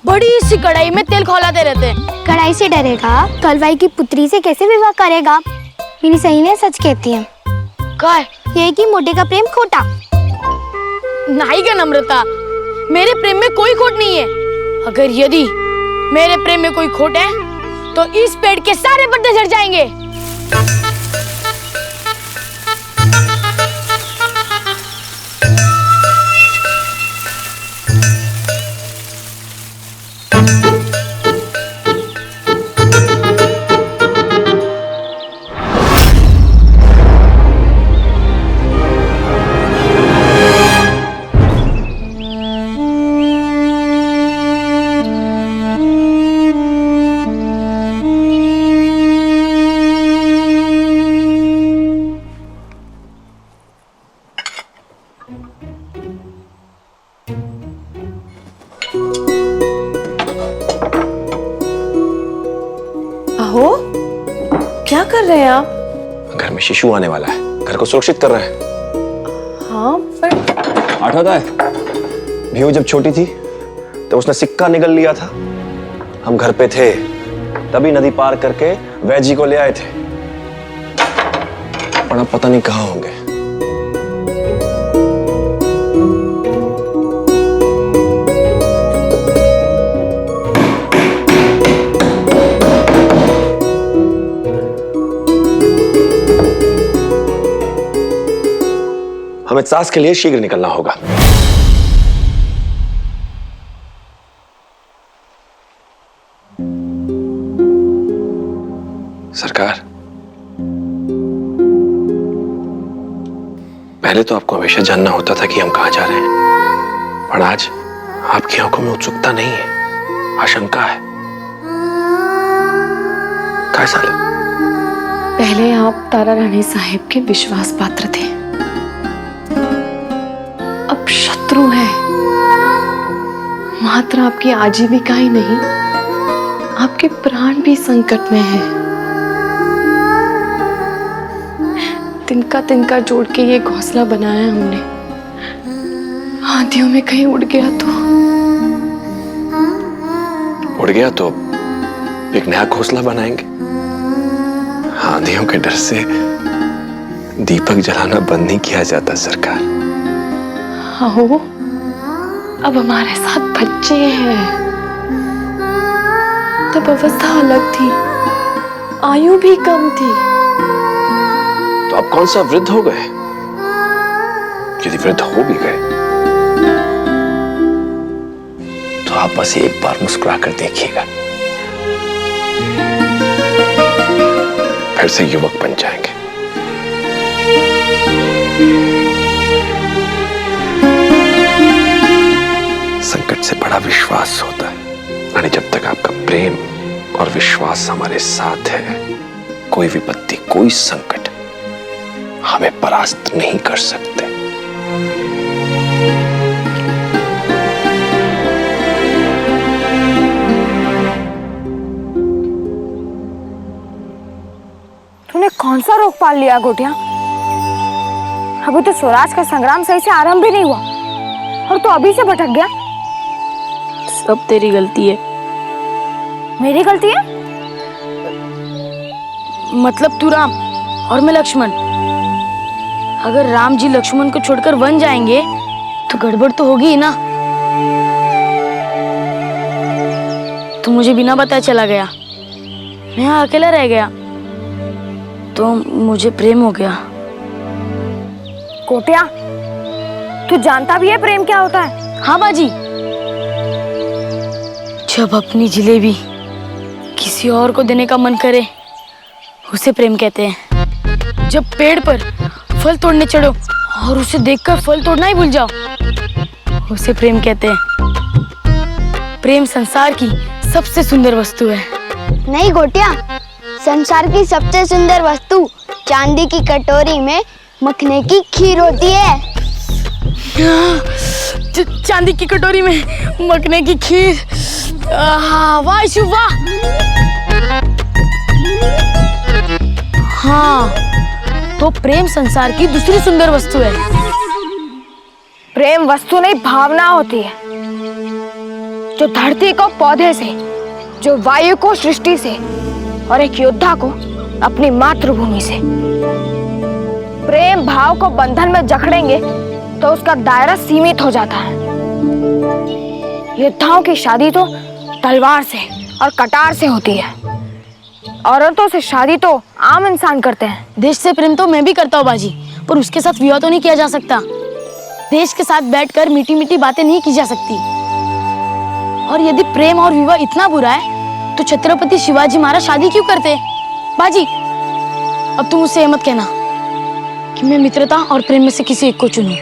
S12: बड़ी सी कढ़ाई में तेल खौलाते रहते हैं।
S15: कढ़ाई से डरेगा, कलवाई की पुत्री से कैसे विवाह करेगा? मेरी सही ने सच कहती है।
S12: क्या?
S15: ये कि मोटे का प्रेम खोटा
S12: नहीं क्या नम्रता, मेरे प्रेम में कोई खोट नहीं है। अगर यदि मेरे प्रेम में कोई खोट है
S1: तो इस पेड़ के सारे पत्ते झड़ जाएंगे।
S13: अहो, क्या कर रहे हैं आप?
S5: घर में शिशु आने वाला है, घर को सुरक्षित कर रहे हैं।
S13: हाँ पर
S5: आठ होता है, भीऊ जब छोटी थी तो उसने सिक्का निगल लिया था। हम घर पे थे, तभी नदी पार करके वैजी को ले आए थे, पर अब पता नहीं कहाँ होंगे। हमें सास के लिए शीघ्र निकलना होगा। सरकार, पहले तो आपको हमेशा जानना होता था कि हम कहां जा रहे हैं, पर आज आपकी आंखों में उत्सुकता नहीं है, आशंका है। कैसा लगा?
S13: पहले आप तारा रानी साहिब के विश्वास पात्र थे, अब शत्रु है। मात्र आपकी आजीविका ही नहीं, आपके प्राण भी संकट में है। तिनका तिनका जोड़ के ये घोंसला बनाया हमने, आंधियों में कहीं उड़ गया तो एक नया घोंसला बनाएंगे।
S5: आंधियों के डर से दीपक जलाना बंद नहीं किया जाता सरकार।
S13: आओ, अब हमारे साथ बच्चे हैं। तब अवस्था अलग थी, आयु भी कम थी।
S5: तो आप कौन सा वृद्ध हो गए? यदि वृद्ध हो भी गए तो आप बस एक बार मुस्कुरा कर देखिएगा, फिर से युवक बन जाएंगे। संकट से बड़ा विश्वास होता है, यानी जब तक आपका प्रेम और विश्वास हमारे साथ है, कोई विपत्ति, कोई संकट हमें परास्त नहीं कर सकते।
S1: तूने कौन सा रोग पाल लिया गोटिया? अभी तो स्वराज का संग्राम सही से आरंभ भी नहीं हुआ और तू अभी से भटक गया।
S13: सब तेरी गलती है।
S1: मेरी गलती है? मतलब तू राम और मैं लक्ष्मण। अगर राम जी लक्ष्मण को छोड़कर वन जाएंगे तो गड़बड़ तो होगी ही ना। तू मुझे बिना बताए चला गया, मैं यहाँ अकेला रह गया, तो मुझे प्रेम हो गया। कोटिया, तू जानता भी है प्रेम क्या होता है? हाँ बाजी, जब अपनी जिलेबी किसी और को देने का मन करे उसे प्रेम कहते हैं। जब पेड़ पर फल तोड़ने चढ़ो और उसे देखकर फल तोड़ना ही भूल जाओ, उसे प्रेम कहते हैं। प्रेम संसार की सबसे सुंदर वस्तु है।
S15: नहीं गोटिया, संसार की सबसे सुंदर वस्तु चांदी की कटोरी में मखने की खीर होती है।
S1: चांदी की कटोरी में मखने की खीर, वाह शिव वाह। हाँ, तो प्रेम संसार की दूसरी सुंदर वस्तु है। प्रेम वस्तु नहीं, भावना होती है, जो धरती को पौधे से, जो वायु को सृष्टि से और एक योद्धा को अपनी मातृभूमि से। प्रेम भाव को बंधन में जकड़ेंगे तो उसका दायरा सीमित हो जाता है। योद्धाओं की शादी तो तलवार से और कटार से होती है, औरतों से शादी तो आम इंसान करते हैं।
S16: देश से प्रेम तो मैं भी करता हूँ बाजी, पर उसके साथ विवाह तो नहीं किया जा सकता। देश के साथ बैठकर मीठी मीठी बातें नहीं की जा सकती। और यदि प्रेम और विवाह इतना बुरा है तो छत्रपति शिवाजी महाराज शादी क्यों करते? बाजी, अब तुम मुझसे मत कहना कि मैं मित्रता और प्रेम में से किसी एक को चुनूं।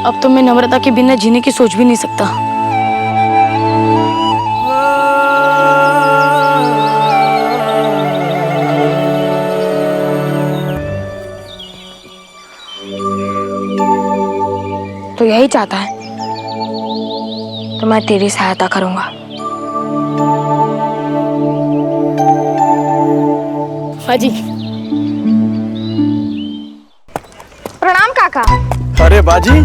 S16: अब तो मैं नम्रता के बिना जीने की सोच भी नहीं सकता।
S1: तो यही चाहता है तो मैं तेरी सहायता करूंगा।
S16: बाजी,
S1: प्रणाम काका।
S5: अरे बाजी,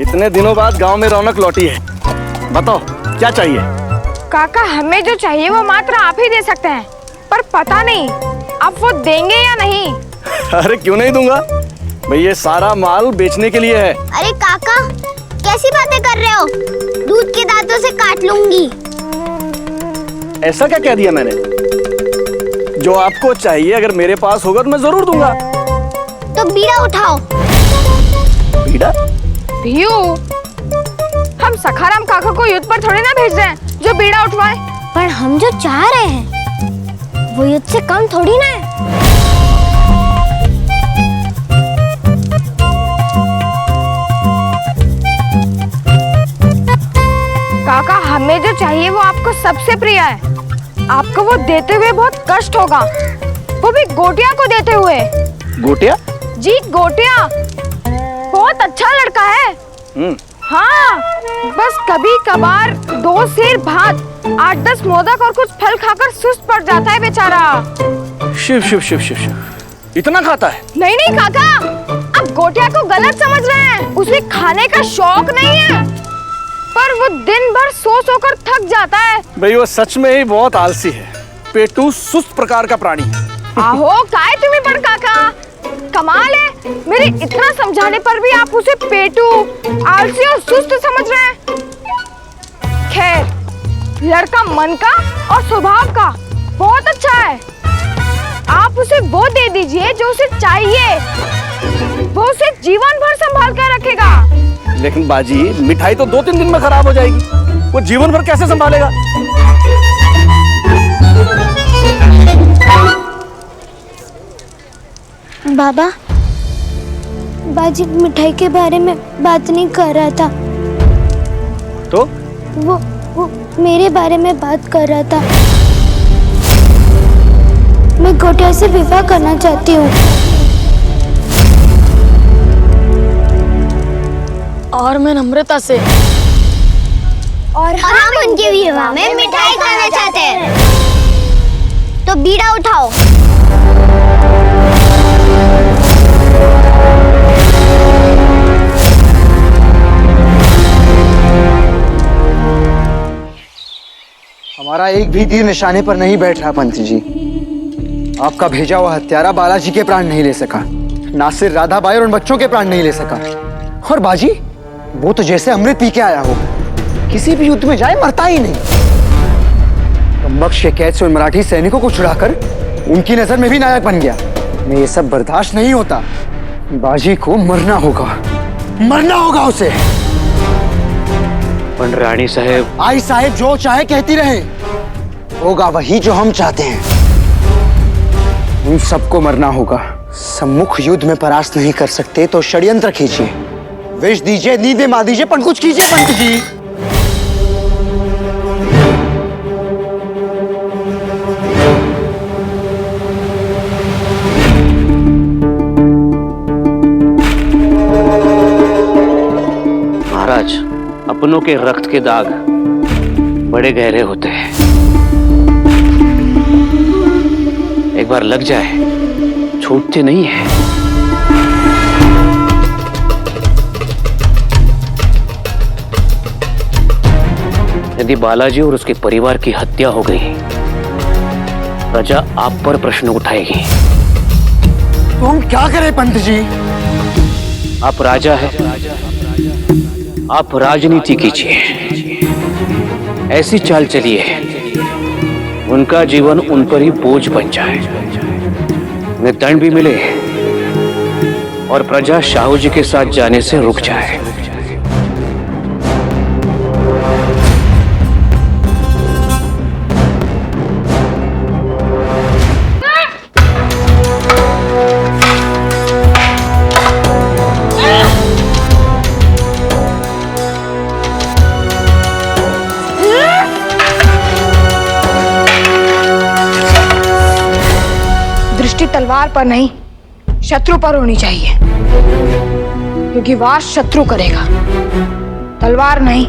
S5: इतने दिनों बाद गांव में रौनक लौटी है। बताओ क्या चाहिए?
S1: काका, हमें जो चाहिए वो मात्र आप ही दे सकते हैं, पर पता नहीं आप वो देंगे या नहीं।
S5: अरे क्यों नहीं दूंगा भाई, ये सारा माल बेचने के लिए है।
S15: अरे काका, कैसी बातें कर रहे हो? दूध के दांतों से काट लूंगी।
S5: ऐसा क्या कह दिया मैंने? जो आपको चाहिए अगर मेरे पास होगा तो मैं जरूर दूंगा।
S15: तो बीड़ा उठाओ।
S5: बीड़ा?
S1: भीयू, हम सखाराम काका को युद्ध पर थोड़ी ना भेज रहे हैं जो बीड़ा उठवाए।
S15: पर हम जो चाह रहे हैं वो युद्ध से कम थोड़ी ना है।
S1: काका, हमें जो चाहिए वो आपको सबसे प्रिय है। आपको वो देते हुए बहुत कष्ट होगा, वो भी गोटिया को देते हुए।
S5: गोटिया?
S1: जी गोटिया, बहुत अच्छा लड़का है। हाँ, बस कभी कभार 2 सेर भात, 8-10 मोदक और कुछ फल खाकर सुस्त पड़ जाता है बेचारा।
S5: शिव शिव शिव शिव शिव, इतना खाता है?
S1: नहीं नहीं काका, आप गोटिया को गलत समझ रहे हैं। उसे खाने का शौक नहीं है, पर वो दिन भर सो कर थक जाता है।
S5: भाई वो सच में ही बहुत आलसी है, पेटू सुस्त प्रकार का प्राणी।
S1: आहो, काय तुम्हें पर काका, कमाल है, मेरे इतना समझाने पर भी आप उसे पेटू, आलसी और सुस्त समझ रहे हैं। खैर, लड़का मन का और स्वभाव का बहुत अच्छा है। आप उसे वो दे दीजिए जो उसे चाहिए, वो उसे जीवन भर संभाल कर रखेगा।
S5: लेकिन बाजी, मिठाई तो 2-3 दिन में खराब हो जाएगी, वो जीवन भर कैसे संभालेगा?
S15: बाबा, बाजी मिठाई के बारे में बात नहीं कर रहा था।
S5: तो?
S15: वो मेरे बारे में बात कर रहा था। मैं गोटिया से विवाह करना चाहती हूँ।
S16: और मैं नम्रता से।
S15: और हम उनके विवाह में मिठाई खाना चाहते हैं। तो बीड़ा उठाओ।
S6: हमारा एक भी तीर निशाने पर नहीं बैठ रहा पंत जी। आपका भेजा हुआ हत्यारा बालाजी के प्राण नहीं ले सका, नासिर, राधाबाई और उन बच्चों के प्राण नहीं ले सका। और बाजी, वो तो जैसे अमृत पी के आया हो, किसी भी युद्ध में जाए मरता ही नहीं। कमबख्त के कैद से उन मराठी सैनिकों को छुड़ाकर उनकी नजर में भी नायक बन गया। मैं ये सब बर्दाश्त नहीं होता। बाजी को मरना होगा, मरना होगा उसे।
S3: पर रानी साहेब।
S6: आई साहेब जो चाहे कहती रहे, होगा वही जो हम चाहते हैं। उन सबको मरना होगा। सम्मुख युद्ध में परास्त नहीं कर सकते तो षड्यंत्र खींचिए, विष दीजिए, नींदें मार दीजिए, पर कुछ कीजिए पंत जी।
S3: महाराज, अपनों के रक्त के दाग बड़े गहरे होते हैं। एक बार लग जाए छूटते नहीं है। यदि बालाजी और उसके परिवार की हत्या हो गई, प्रजा आप पर प्रश्न उठाएगी।
S6: तो हम क्या करें पंत जी?
S3: आप राजा हैं, आप राजनीति कीजिए, ऐसी चाल चलिए
S17: उनका जीवन उन पर ही बोझ बन जाए, उन्हें दंड भी मिले और प्रजा शाहू जी के साथ जाने से रुक जाए।
S1: दृष्टि तलवार पर नहीं, शत्रु पर होनी चाहिए, क्योंकि वार शत्रु करेगा, तलवार नहीं।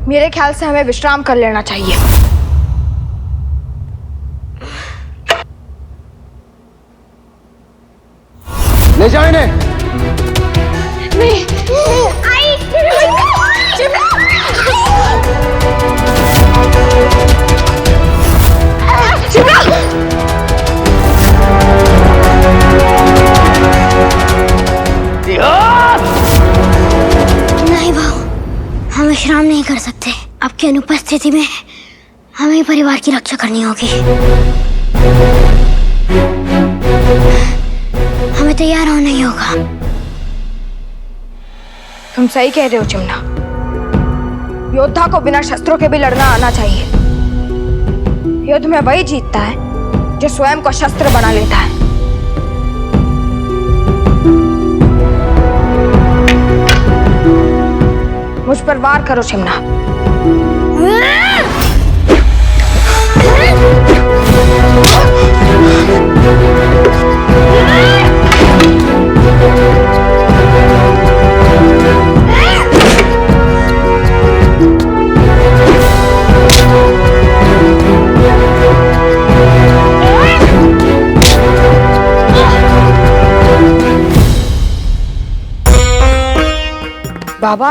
S1: मेरे ख्याल से हमें विश्राम कर लेना चाहिए।
S6: ले जाओ इन्हें।
S15: नहीं, आई, नहीं भाऊ, हम विश्राम नहीं कर सकते। आपकी अनुपस्थिति में हमें परिवार की रक्षा करनी होगी। हमें तैयार होना ही होगा।
S1: तुम सही कह रहे हो चिमना। योद्धा को बिना शस्त्रों के भी लड़ना आना चाहिए। युद्ध में वही जीतता है जो स्वयं को शस्त्र बना लेता है। मुझ पर वार करो चिमना। बाबा,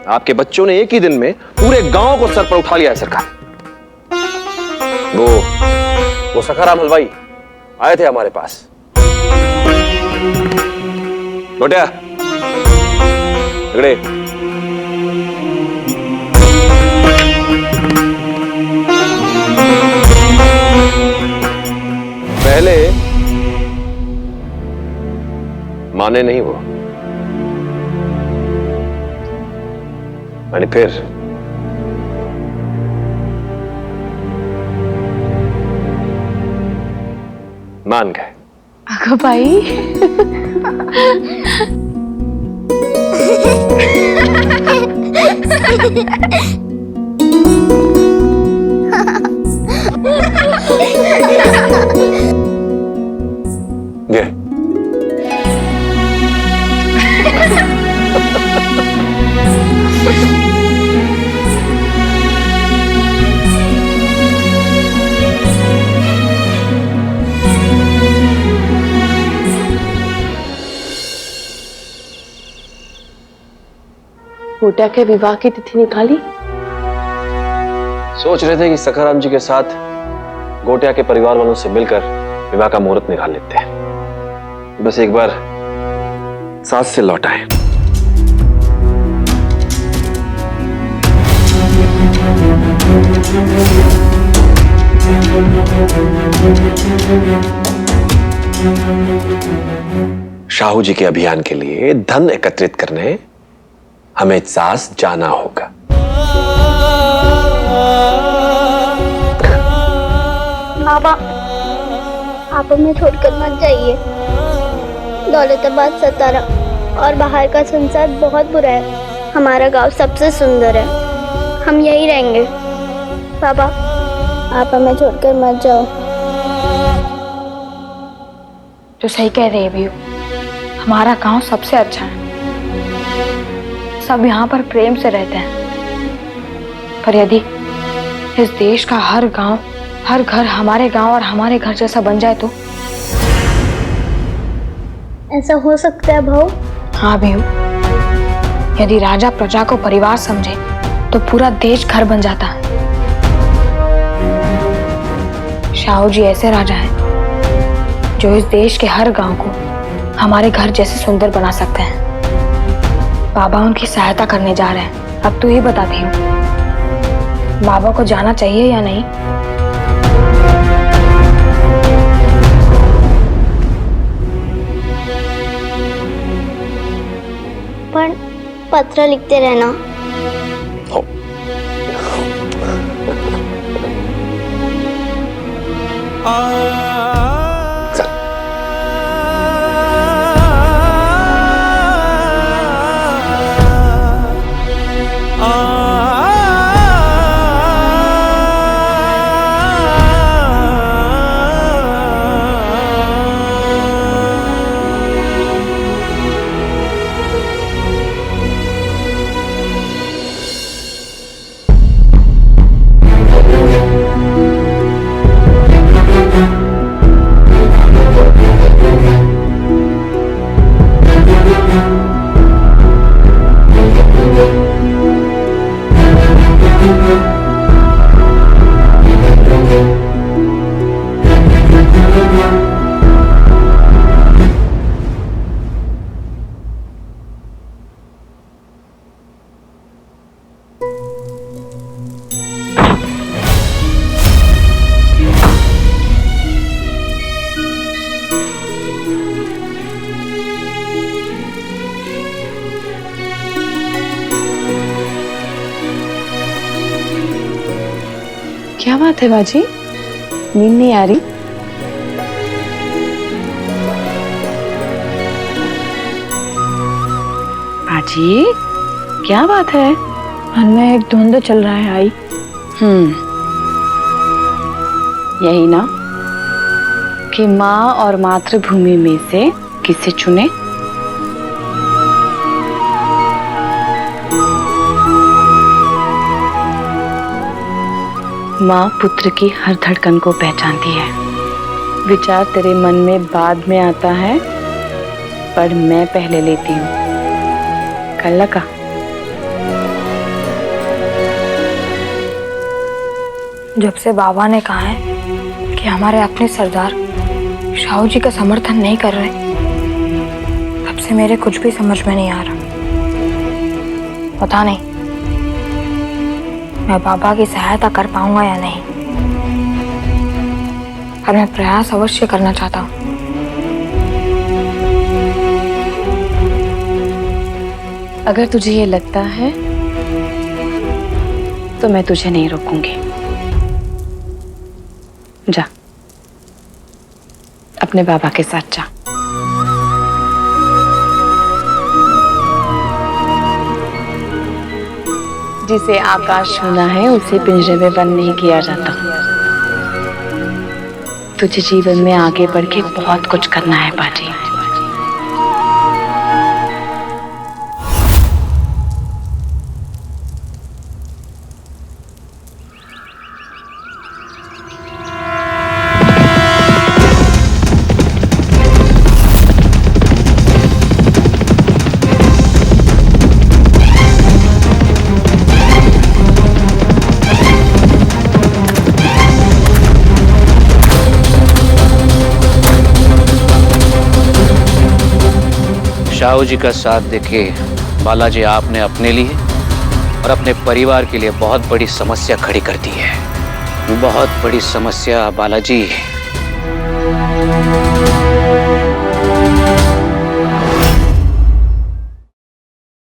S5: आपके बच्चों ने एक ही दिन में पूरे गांव को सर पर उठा लिया है सरकार। वो सखाराम हलवाई आए थे हमारे पास। लोटिया झगड़े पहले माने नहीं वो, और फिर मान गए।
S16: अगो भाई,
S5: ये
S13: गोटिया के विवाह की तिथि निकाली?
S5: सोच रहे थे कि सखाराम जी के साथ गोटिया के परिवार वालों से मिलकर विवाह का मुहूर्त निकाल लेते हैं। बस एक बार साथ से लौट आए। शाहू जी के अभियान के लिए धन एकत्रित करने हमें सास जाना होगा।
S15: बाबा, आप हमें छोड़कर मत जाइए। दौलताबाद, सतारा और बाहर का संसार बहुत बुरा है। हमारा गांव सबसे सुंदर है। हम यहीं रहेंगे। बाबा, आप हमें छोड़कर मत जाओ।
S1: तो सही कह रहे भी हो। हमारा गांव सबसे अच्छा है। सब यहाँ पर प्रेम से रहते हैं। पर यदि इस देश का हर गांव, हर घर हमारे गांव और हमारे घर जैसा बन जाए तो
S15: ऐसा हो सकता है भाऊ?
S1: हाँ बेहू, यदि राजा प्रजा को परिवार समझे तो पूरा देश घर बन जाता है। शाहू जी ऐसे राजा हैं जो इस देश के हर गांव को हमारे घर जैसे सुंदर बना सकते हैं। बाबा उनकी सहायता करने जा रहे हैं। अब तू ही बता बेहू, बाबा को जाना चाहिए या नहीं?
S15: पर पत्र लिखते रहना।
S13: क्या बात है बाजी, नींद नहीं आ रही? बाजी क्या बात है?
S1: मन में एक द्वंद्व चल रहा है आई।
S13: यही ना कि माँ और मातृभूमि में से किसे चुने? माँ पुत्र की हर धड़कन को पहचानती है। विचार तेरे मन में बाद में आता है, पर मैं पहले लेती हूँ। कल लगा।
S1: जब से बाबा ने कहा है कि हमारे अपने सरदार शाहू जी का समर्थन नहीं कर रहे, तब से मेरे कुछ भी समझ में नहीं आ रहा। पता नहीं मैं बाबा की सहायता कर पाऊंगा या नहीं, पर मैं प्रयास अवश्य करना चाहता हूँ।
S13: अगर तुझे ये लगता है तो मैं तुझे नहीं रोकूंगी। जा, अपने बाबा के साथ जा। जिसे आकाश छूना है उसे पिंजरे में बंद नहीं किया जाता। तुझे जीवन में आगे बढ़ के बहुत कुछ करना है बाजी।
S17: शाहू जी का साथ देके बालाजी आपने अपने लिए और अपने परिवार के लिए बहुत बड़ी समस्या खड़ी कर दी है। बहुत बड़ी समस्या बालाजी।